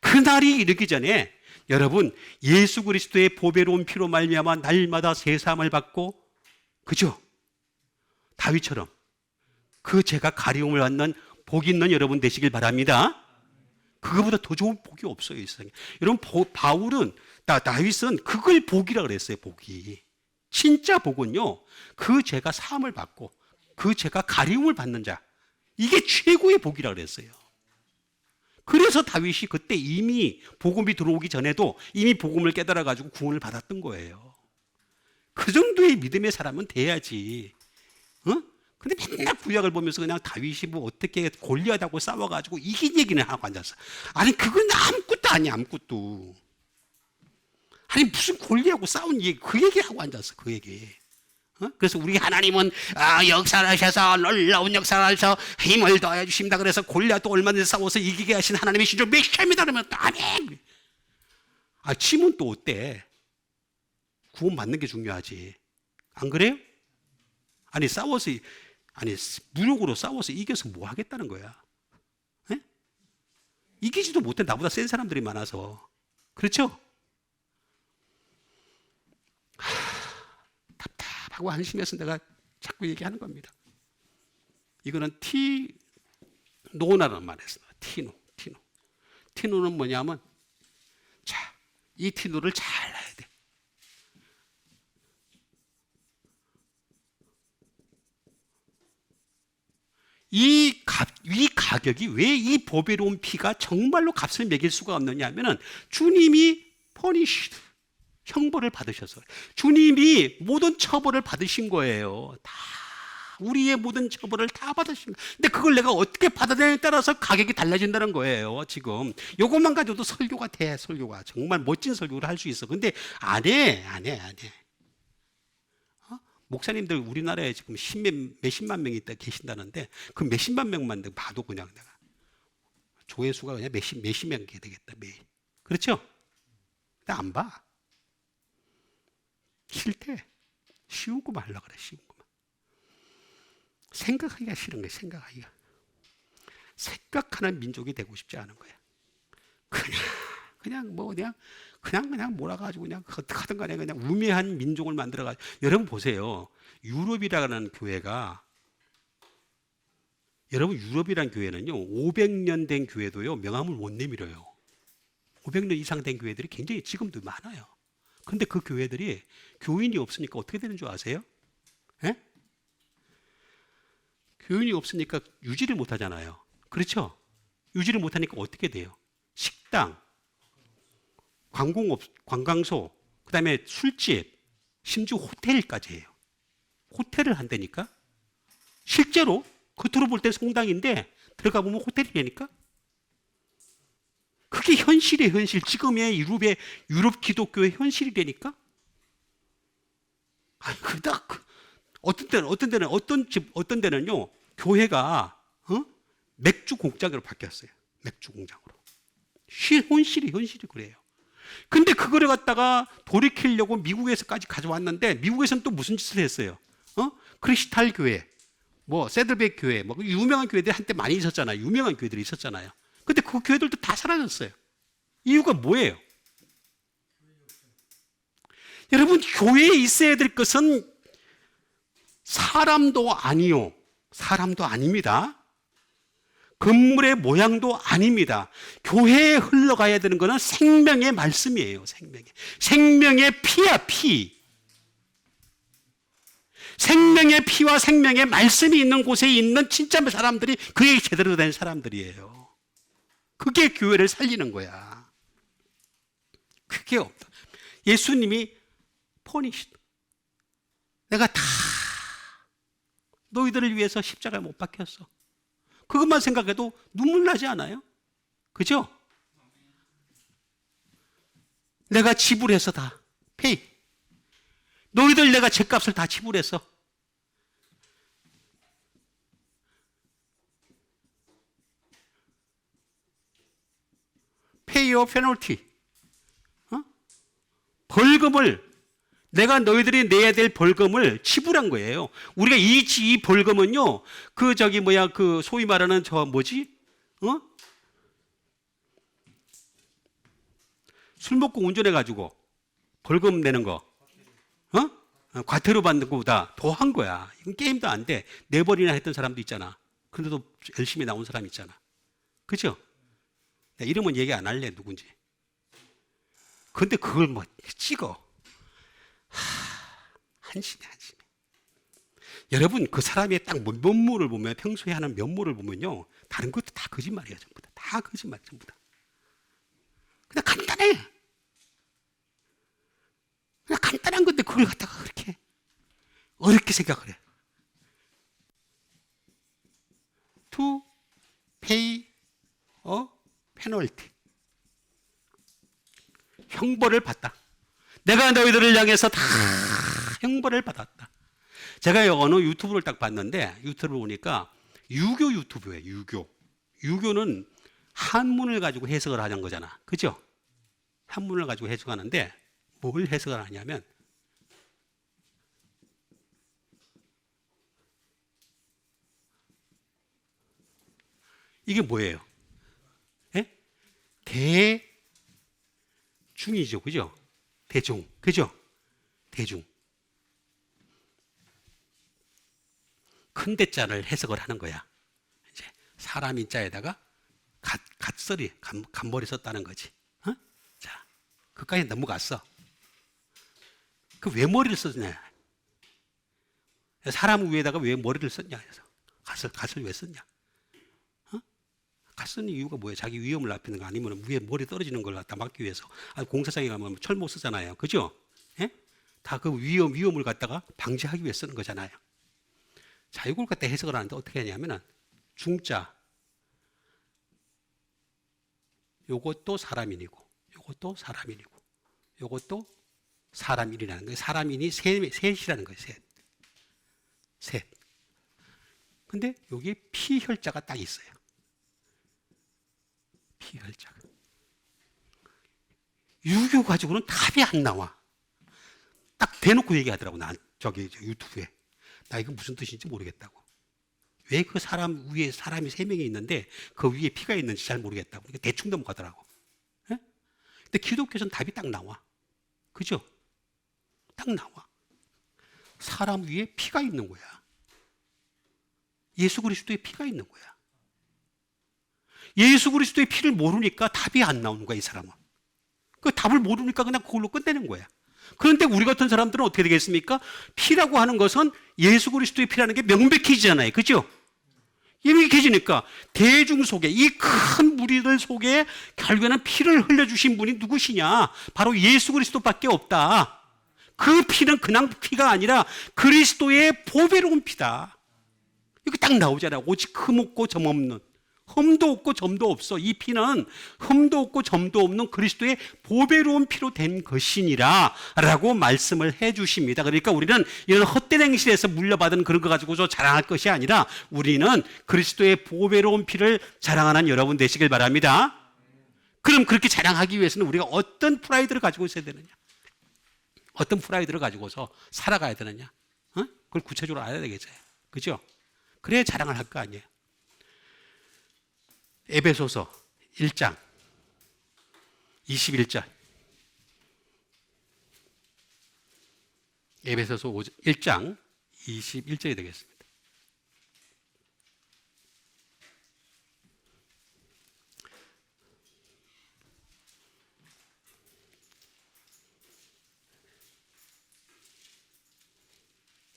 그날이 이르기 전에 여러분 예수 그리스도의 보배로운 피로 말미암아 날마다 새-사함을 받고, 그죠? 다윗처럼 그 죄가 가리움을 받는 복 있는 여러분 되시길 바랍니다. 그거보다 더 좋은 복이 없어요, 이 세상에. 여러분 다윗은 그걸 복이라 그랬어요. 복이. 진짜 복은요, 그 죄가 사함을 받고 그 죄가 가리움을 받는 자, 이게 최고의 복이라 그랬어요. 그래서 다윗이 그때 이미 복음이 들어오기 전에도 이미 복음을 깨달아 가지고 구원을 받았던 거예요. 그 정도의 믿음의 사람은 돼야지. 근데 맨날 구약을 보면서 그냥 다윗이 뭐 어떻게 골리앗하고 싸워가지고 이긴 얘기는 하고 앉았어. 아니 그건 아무것도 아니야. 아무것도. 아니 무슨 골리앗하고 싸운 얘기, 그 얘기하고 앉았어. 그 얘기. 그래서 우리 하나님은 역사를 하셔서 놀라운 역사를 하셔서 힘을 더해 주십니다. 그래서 골리앗도 얼마든지 싸워서 이기게 하신 하나님의 신조 메시아입니다. 그러면 아멘. 치면 또 어때? 구원 받는 게 중요하지. 안 그래요? 무력으로 싸워서 이겨서 뭐 하겠다는 거야? 에? 이기지도 못해. 나보다 센 사람들이 많아서. 그렇죠? 답답하고 한심해서 내가 자꾸 얘기하는 겁니다. 이거는 티노라는 말에서 티노는 뭐냐면, 자, 이 티노를 잘 놔야 돼. 이 가격이 왜 이 보배로운 피가 정말로 값을 매길 수가 없느냐 하면은 주님이 퍼니시드, 형벌을 받으셔서, 주님이 모든 처벌을 받으신 거예요. 다 우리의 모든 처벌을 다 받으신 거예요. 근데 그걸 내가 어떻게 받아들이냐에 따라서 가격이 달라진다는 거예요. 지금 이것만 가져도 설교가 돼. 설교가 정말 멋진 설교를 할 수 있어. 근데 안 해. 목사님들 우리나라에 지금 몇십만 명이 계신다는데 그 몇십만 명만 봐도 그냥 내가 조회수가 그냥 몇십 명 되겠다 매일. 그렇죠? 근데 안 봐. 싫대. 쉬운 거만 하려고 그래. 쉬운 거만. 생각하기가 싫은 거야. 생각하는 민족이 되고 싶지 않은 거야. 그냥 몰아가지고 그냥 하든 간에 그냥 우매한 민족을 만들어가지고. 여러분 보세요. 유럽이라는 교회가, 여러분 유럽이라는 교회는요 500년 된 교회도요 명함을 못 내밀어요. 500년 이상 된 교회들이 굉장히 지금도 많아요. 그런데 그 교회들이 교인이 없으니까 어떻게 되는 줄 아세요? 에? 교인이 없으니까 유지를 못 하잖아요. 그렇죠? 유지를 못 하니까 어떻게 돼요? 식당, 관광소, 그 다음에 술집, 심지어 호텔까지 해요. 호텔을 한다니까? 실제로 겉으로 볼 때 성당인데 들어가 보면 호텔이 되니까? 그게 현실이에요, 현실. 지금의 유럽 기독교의 현실이 되니까? 어떤 데는요, 교회가, 맥주 공장으로 바뀌었어요. 맥주 공장으로. 현실이 그래요. 근데 그거를 갖다가 돌이키려고 미국에서까지 가져왔는데, 미국에서는 또 무슨 짓을 했어요? 크리스탈 교회, 뭐 세들백 교회, 뭐 유명한 교회들이 한때 많이 있었잖아요. 유명한 교회들이 있었잖아요. 근데 그 교회들도 다 사라졌어요. 이유가 뭐예요? 여러분, 교회에 있어야 될 것은 사람도 아니요, 사람도 아닙니다. 건물의 모양도 아닙니다. 교회에 흘러가야 되는 것은 생명의 말씀이에요. 생명의 피야, 피. 생명의 피와 생명의 말씀이 있는 곳에 있는 진짜 사람들이 그게 제대로 된 사람들이에요. 그게 교회를 살리는 거야. 그게 없다. 예수님이 포니시, 내가 다 너희들을 위해서 십자가에 못 박혔어. 그것만 생각해도 눈물 나지 않아요? 그죠? 내가 지불해서 다 페이. 너희들 내가 죗값을 다 지불해서. Pay your penalty. 벌금을, 내가 너희들이 내야 될 벌금을 지불한 거예요. 우리가 이 벌금은요, 그 소위 말하는 술 먹고 운전해가지고 벌금 내는 거, 과태료 받는 것보다 더 한 거야. 이건 게임도 안 돼. 4번이나 했던 사람도 있잖아. 그런데도 열심히 나온 사람 있잖아. 그죠? 이름은 얘기 안 할래, 누군지. 근데 그걸 뭐 찍어. 한심해. 여러분, 그 사람의 딱 면모를 보면, 평소에 하는 면모를 보면요, 다른 것도 다 거짓말이야, 전부 다. 다 거짓말, 전부 다. 그냥 간단해. 그냥 간단한 건데 그걸 갖다가 그렇게 어렵게 생각을 해. To pay a penalty. 형벌을 받다. 내가 너희들을 향해서 다 형벌을 받았다. 제가 어느 유튜브를 딱 봤는데, 유튜브를 보니까 유교 유튜브예요. 유교는 한문을 가지고 해석을 하는 거잖아. 그죠? 한문을 가지고 해석하는데 뭘 해석을 하냐면, 이게 뭐예요? 예? 대중이죠. 그죠? 대중. 그죠? 대중. 큰 대자를 해석을 하는 거야. 이제 사람 인자에다가 갓설이, 간머리 썼다는 거지. 자, 그까지 넘어갔어. 그 왜 머리를 썼냐? 사람 위에다가 왜 머리를 썼냐? 해서 갓을 왜 썼냐? 갓 쓰는 이유가 뭐예요? 자기 위험을 낮추는 거 아니면 위에 머리 떨어지는 걸 갖다 막기 위해서. 공사장에 가면 철모 쓰잖아요. 그죠? 예? 다 그 위험을 갖다가 방지하기 위해 쓰는 거잖아요. 자, 이걸 갖다 해석을 하는데 어떻게 하냐면은, 중자, 요것도 사람인이고, 요것도 사람인이고, 요것도 사람인이라는 거예요. 사람인이 셋이라는 거예요. 셋. 근데 여기에 피혈자가 딱 있어요. 피혈자가. 유교 가지고는 답이 안 나와. 딱 대놓고 얘기하더라고, 유튜브에. 나 이거 무슨 뜻인지 모르겠다고. 왜 그 사람 위에 사람이 3명이 있는데 그 위에 피가 있는지 잘 모르겠다고. 그러니까 대충 넘어가더라고. 예? 근데 기독교에서는 답이 딱 나와. 그죠? 딱 나와. 사람 위에 피가 있는 거야. 예수 그리스도의 피가 있는 거야. 예수 그리스도의 피를 모르니까 답이 안 나오는 거야, 이 사람은. 그 답을 모르니까 그냥 그걸로 끝내는 거야. 그런데 우리 같은 사람들은 어떻게 되겠습니까? 피라고 하는 것은 예수 그리스도의 피라는 게 명백해지잖아요. 그죠? 명백해지니까 대중 속에, 이 큰 무리들 속에 결국에는 피를 흘려주신 분이 누구시냐? 바로 예수 그리스도밖에 없다. 그 피는 그냥 피가 아니라 그리스도의 보배로운 피다. 이거 딱 나오잖아요. 오직 흠 없고 점 없는, 흠도 없고 점도 없어. 이 피는 흠도 없고 점도 없는 그리스도의 보배로운 피로 된 것이니라 라고 말씀을 해 주십니다. 그러니까 우리는 이런 헛된 행실에서 물려받은 그런 거 가지고서 자랑할 것이 아니라 우리는 그리스도의 보배로운 피를 자랑하는 여러분 되시길 바랍니다. 그럼 그렇게 자랑하기 위해서는 우리가 어떤 프라이드를 가지고 있어야 되느냐? 어떤 프라이드를 가지고서 살아가야 되느냐? 그걸 구체적으로 알아야 되겠죠. 그죠? 그래야 자랑을 할 거 아니에요. 에베소서 1장 21절. 에베소서 1장 21절이 되겠습니다.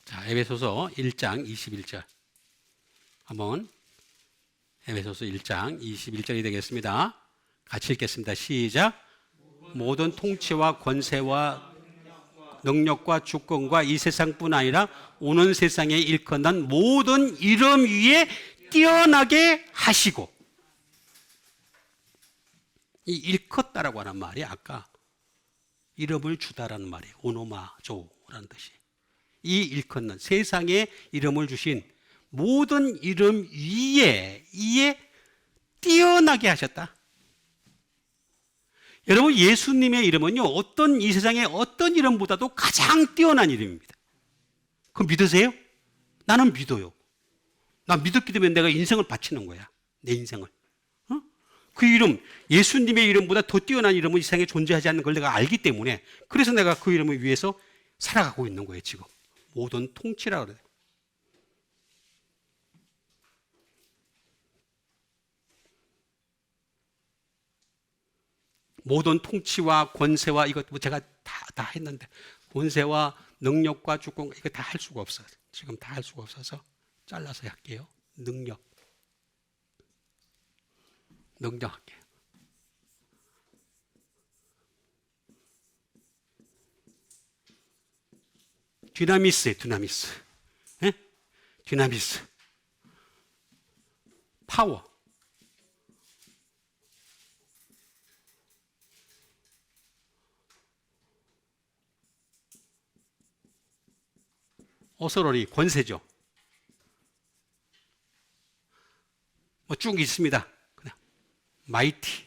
자, 에베소서 1장 21절. 한번 에베소서 1장 21절이 되겠습니다. 같이 읽겠습니다. 시작. 모든 통치와 권세와 능력과 주권과 이 세상뿐 아니라 오는 세상에 일컫는 모든 이름 위에 뛰어나게 하시고. 이 일컫다라고 하는 말이 아까 이름을 주다라는 말이에요. 오노마조라는 뜻이. 이 일컫는 세상에 이름을 주신 모든 이름 위에 뛰어나게 하셨다. 여러분, 예수님의 이름은요, 이 세상의 어떤 이름보다도 가장 뛰어난 이름입니다. 그거 믿으세요? 나는 믿어요. 나 믿었기 때문에 내가 인생을 바치는 거야. 내 인생을. 그 이름, 예수님의 이름보다 더 뛰어난 이름은 이 세상에 존재하지 않는 걸 내가 알기 때문에, 그래서 내가 그 이름을 위해서 살아가고 있는 거예요, 지금. 모든 통치라 그래요. 모든 통치와 권세와 이것 제가 다 했는데, 권세와 능력과 주권 이거 다 할 수가 없어요. 지금 다 할 수가 없어서 잘라서 할게요. 능력 할게요. 디나미스예요. 디나미스. 파워. 어서러리, 권세죠. 뭐 쭉 있습니다. 그냥 마이티,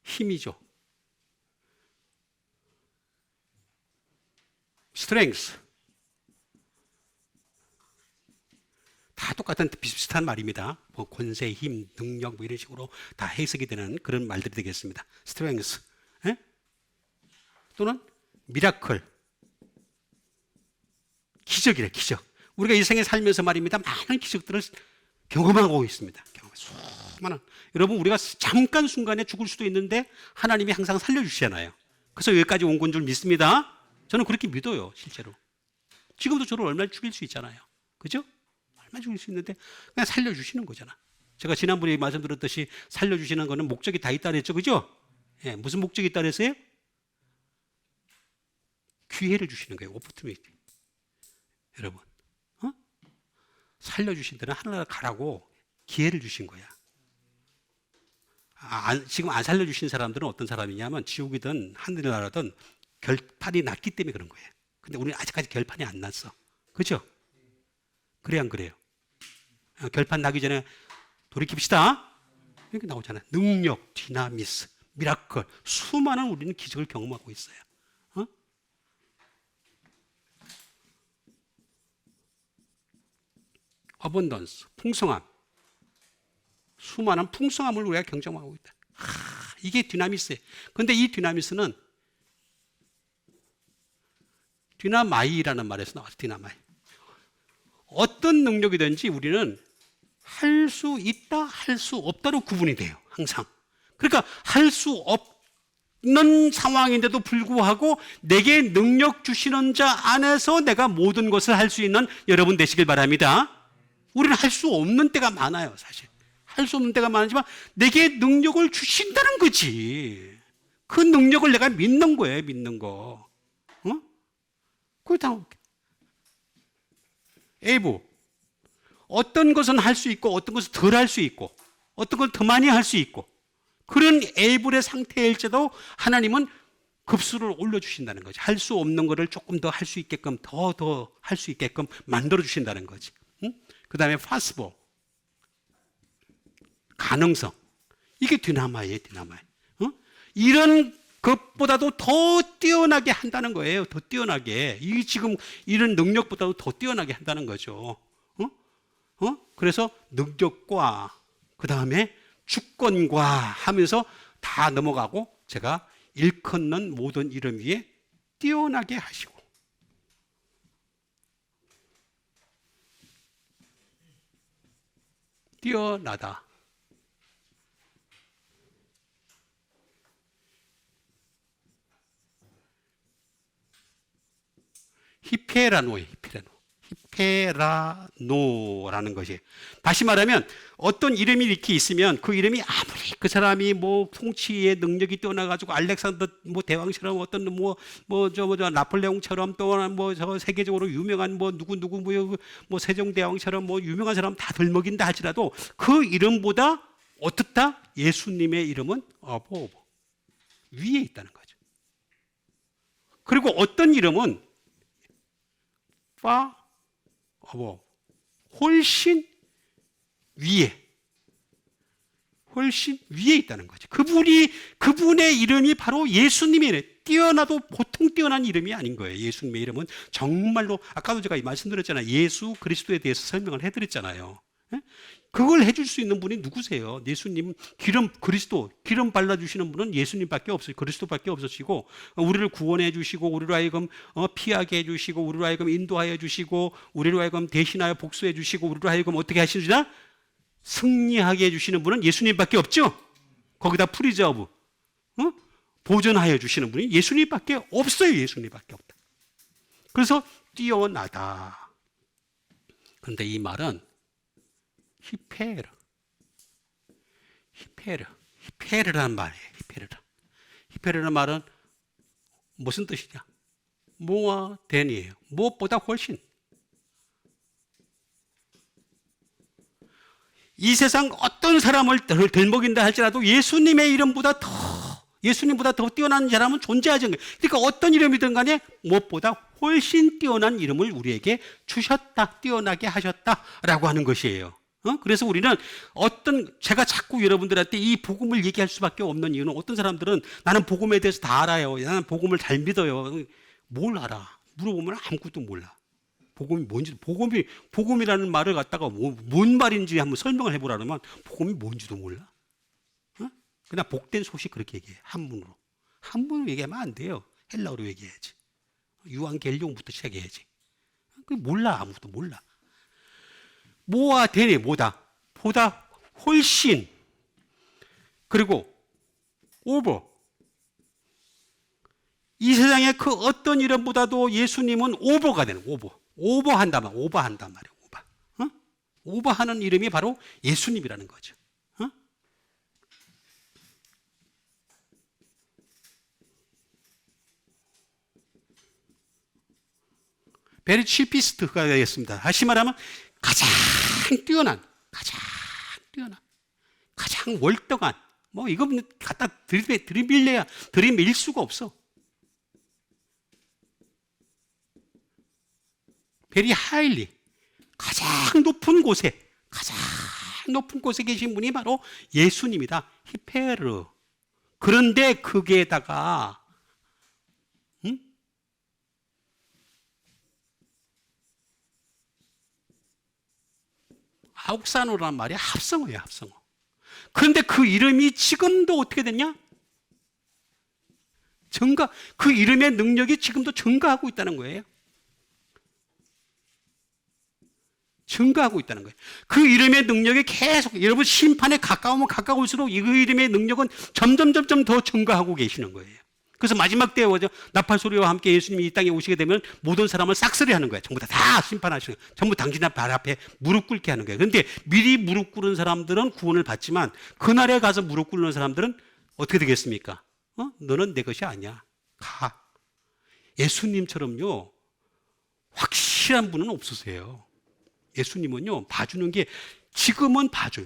힘이죠. 스트렝스, 다 똑같은 비슷한 말입니다. 뭐 권세, 힘, 능력 뭐 이런 식으로 다 해석이 되는 그런 말들이 되겠습니다. 스트렝스, 또는 미라클, 기적이래, 기적. 우리가 이 생에 살면서 말입니다, 많은 기적들을 경험하고 있습니다. 수많은. 여러분, 우리가 잠깐 순간에 죽을 수도 있는데 하나님이 항상 살려주시잖아요. 그래서 여기까지 온 건 줄 믿습니다. 저는 그렇게 믿어요, 실제로. 지금도 저를 얼마나 죽일 수 있잖아요. 그죠? 얼마나 죽일 수 있는데 그냥 살려주시는 거잖아. 제가 지난번에 말씀드렸듯이 살려주시는 거는 목적이 다 있다 그랬죠, 그죠? 예, 무슨 목적이 있다 그랬어요? 기회를 주시는 거예요. 오퍼튜니티. 여러분, 살려주신 데는 하늘나라 가라고 기회를 주신 거야. 지금 안 살려주신 사람들은 어떤 사람이냐면 지옥이든 하늘나라든 결판이 났기 때문에 그런 거예요. 근데 우리는 아직까지 결판이 안 났어. 그렇죠? 그래 안 그래요? 결판 나기 전에 돌이킵시다. 이렇게 나오잖아요. 능력, 디나미스, 미라클, 수많은 우리는 기적을 경험하고 있어요. 어번던스, 풍성함. 수많은 풍성함을 우리가 경험하고 있다. 이게 디나미스예요. 그런데 이 디나미스는 디나마이라는 말에서 나와서 디나마이. 어떤 능력이든지 우리는 할 수 있다, 할 수 없다로 구분이 돼요. 항상. 그러니까 할 수 없는 상황인데도 불구하고 내게 능력 주시는 자 안에서 내가 모든 것을 할 수 있는 여러분 되시길 바랍니다. 우리는 할 수 없는 때가 많아요, 사실. 할 수 없는 때가 많지만 내게 능력을 주신다는 거지. 그 능력을 내가 믿는 거예요, 믿는 거. 그게 다 에이브. 어떤 것은 할 수 있고 어떤 것은 덜 할 수 있고 어떤 건 더 많이 할 수 있고 그런 에이블의 상태일지도 하나님은 급수를 올려주신다는 거지. 할 수 없는 거를 조금 더 할 수 있게끔 더 할 수 있게끔 만들어주신다는 거지. 그 다음에 파스보, 가능성. 이게 디나마예요, 디나마. 이런 그것보다도 더 뛰어나게 한다는 거예요. 더 뛰어나게. 이 지금 이런 능력보다도 더 뛰어나게 한다는 거죠. 그래서 능력과 그 다음에 주권과 하면서 다 넘어가고 제가 일컫는 모든 이름 위에 뛰어나게 하시고 뛰어나다. 히페라노예요. 히페라노라는 것이. 다시 말하면 어떤 이름이 이렇게 있으면 그 이름이 아무리 그 사람이 뭐 통치의 능력이 뛰어나가지고 알렉산더 뭐 대왕처럼 어떤 저 나폴레옹처럼 또 뭐 저 세계적으로 유명한 뭐 누구 뭐 세종대왕처럼 뭐 유명한 사람 다 들먹인다 할지라도 그 이름보다 어떻다? 예수님의 이름은 어버 위에 있다는 거죠. 그리고 어떤 이름은 far above, 훨씬 위에 있다는 거죠. 그분의 이름이 바로 예수님이에요. 뛰어나도 보통 뛰어난 이름이 아닌 거예요. 예수님의 이름은 정말로 아까도 제가 말씀드렸잖아요. 예수 그리스도에 대해서 설명을 해드렸잖아요. 그걸 해줄 수 있는 분이 누구세요? 예수님 기름 발라주시는 분은 예수님밖에 없어요. 그리스도밖에 없으시고 우리를 구원해 주시고 우리로 하여금 피하게 해주시고 우리로 하여금 인도하여 주시고 우리로 하여금 대신하여 복수해 주시고 우리로 하여금 어떻게 하시느냐? 승리하게 해주시는 분은 예수님밖에 없죠. 거기다 프리저브 보존하여 주시는 분이 예수님밖에 없어요. 예수님밖에 없다. 그래서 뛰어나다. 그런데 이 말은 히페르라는 말이에요. 히페르라는 말은 무슨 뜻이냐? more than이에요. 무엇보다 훨씬. 이 세상 어떤 사람을 들먹인다 할지라도 예수님보다 더 뛰어난 사람은 존재하지 않는 거예요. 그러니까 어떤 이름이든 간에 무엇보다 훨씬 뛰어난 이름을 우리에게 주셨다, 뛰어나게 하셨다라고 하는 것이에요. 그래서 우리는 제가 자꾸 여러분들한테 이 복음을 얘기할 수밖에 없는 이유는 어떤 사람들은 나는 복음에 대해서 다 알아요. 나는 복음을 잘 믿어요. 뭘 알아? 물어보면 아무것도 몰라. 복음이 뭔지, 복음이라는 말을 갖다가 뭔 말인지 한번 설명을 해보라 그러면 복음이 뭔지도 몰라. 그냥 복된 소식 그렇게 얘기해. 한문으로 얘기하면 안 돼요. 헬라어로 얘기해야지. 유한겔리온부터 시작해야지. 몰라. 아무것도 몰라. 뭐와 되네, 보다 훨씬. 그리고 오버. 이 세상에 그 어떤 이름보다도 예수님은 오버가 되는, 오버한단 말이에요. 오버하는 이름이 바로 예수님이라는 거죠. 베리 치피스트가 되겠습니다. 다시 말하면 가장 뛰어난, 가장 월등한, 이거 갖다 들이밀 수가 없어. 베리 하일리, 가장 높은 곳에 계신 분이 바로 예수님이다. 히페르. 그런데 거기에다가 아욱사노라는 말이 합성어예요, 합성어. 그런데 그 이름이 지금도 어떻게 됐냐? 그 이름의 능력이 지금도 증가하고 있다는 거예요. 그 이름의 능력이 계속, 여러분 심판에 가까우면 가까울수록 이 이름의 능력은 점점 더 증가하고 계시는 거예요. 그래서 마지막 때에 나팔 소리와 함께 예수님이 이 땅에 오시게 되면 모든 사람을 싹쓸이 하는 거예요. 전부 다 심판하시는 거예요. 전부 당신의 발 앞에 무릎 꿇게 하는 거예요. 그런데 미리 무릎 꿇은 사람들은 구원을 받지만 그날에 가서 무릎 꿇는 사람들은 어떻게 되겠습니까? 너는 내 것이 아니야. 가. 예수님처럼요, 확실한 분은 없으세요. 예수님은요, 봐주는 게 지금은 봐줘요.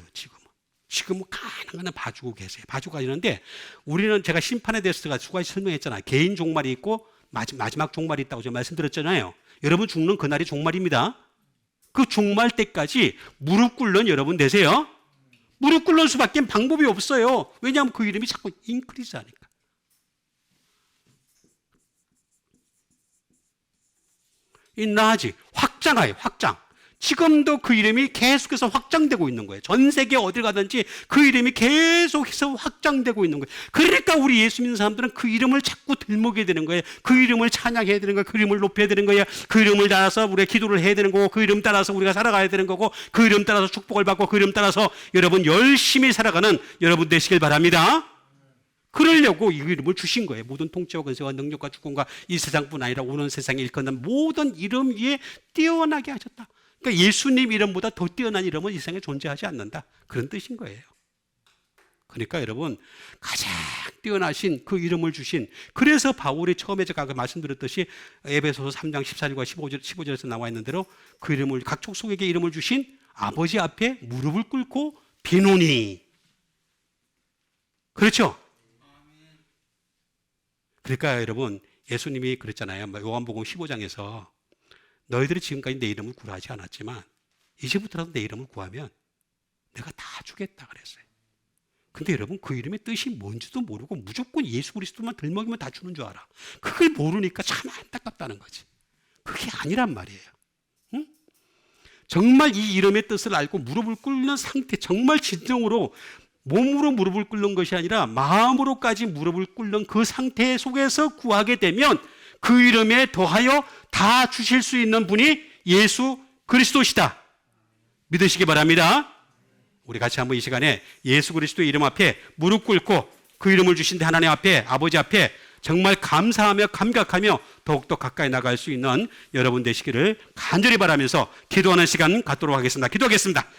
지금은 가능한 한 봐주고 계세요. 봐주고 가시는데 우리는 제가 심판에 대해서 제가 수고하시 설명했잖아요. 개인 종말이 있고 마지막 종말이 있다고 제가 말씀드렸잖아요. 여러분 죽는 그날이 종말입니다. 그 종말 때까지 무릎 꿇는 여러분 되세요. 무릎 꿇는 수밖에 방법이 없어요. 왜냐하면 그 이름이 자꾸 인크리즈 하니까. 나아지 확장하여 확장. 지금도 그 이름이 계속해서 확장되고 있는 거예요. 전 세계 어딜 가든지 그 이름이 계속해서 확장되고 있는 거예요. 그러니까 우리 예수 믿는 사람들은 그 이름을 자꾸 들먹여야 되는 거예요. 그 이름을 찬양해야 되는 거예요. 그 이름을 높여야 되는 거예요. 그 이름을 따라서 우리가 기도를 해야 되는 거고, 그 이름 따라서 우리가 살아가야 되는 거고, 그 이름 따라서 축복을 받고, 그 이름 따라서 여러분 열심히 살아가는 여러분 되시길 바랍니다. 그러려고 이 이름을 주신 거예요. 모든 통치와 권세와 능력과 주권과 이 세상뿐 아니라 오는 세상에 일컫는 모든 이름 위에 뛰어나게 하셨다. 그러니까 예수님 이름보다 더 뛰어난 이름은 이 세상에 존재하지 않는다. 그런 뜻인 거예요. 그러니까 여러분 가장 뛰어나신 그 이름을 주신, 그래서 바울이 처음에 제가 말씀드렸듯이 에베소서 3장 14절과 15절에서 나와 있는 대로 그 이름을, 각 족속에게 이름을 주신 아버지 앞에 무릎을 꿇고 비노니. 그렇죠? 그러니까 여러분 예수님이 그랬잖아요. 요한복음 15장에서 너희들이 지금까지 내 이름을 구하지 않았지만 이제부터라도 내 이름을 구하면 내가 다 주겠다 그랬어요. 근데 여러분 그 이름의 뜻이 뭔지도 모르고 무조건 예수 그리스도만 들먹이면 다 주는 줄 알아. 그걸 모르니까 참 안타깝다는 거지. 그게 아니란 말이에요. 응? 정말 이 이름의 뜻을 알고 무릎을 꿇는 상태, 정말 진정으로 몸으로 무릎을 꿇는 것이 아니라 마음으로까지 무릎을 꿇는 그 상태 속에서 구하게 되면 그 이름에 더하여 다 주실 수 있는 분이 예수 그리스도시다. 믿으시기 바랍니다. 우리 같이 한번 이 시간에 예수 그리스도의 이름 앞에 무릎 꿇고 그 이름을 주신 하나님 앞에, 아버지 앞에 정말 감사하며 감격하며 더욱더 가까이 나갈 수 있는 여러분 되시기를 간절히 바라면서 기도하는 시간 갖도록 하겠습니다. 기도하겠습니다.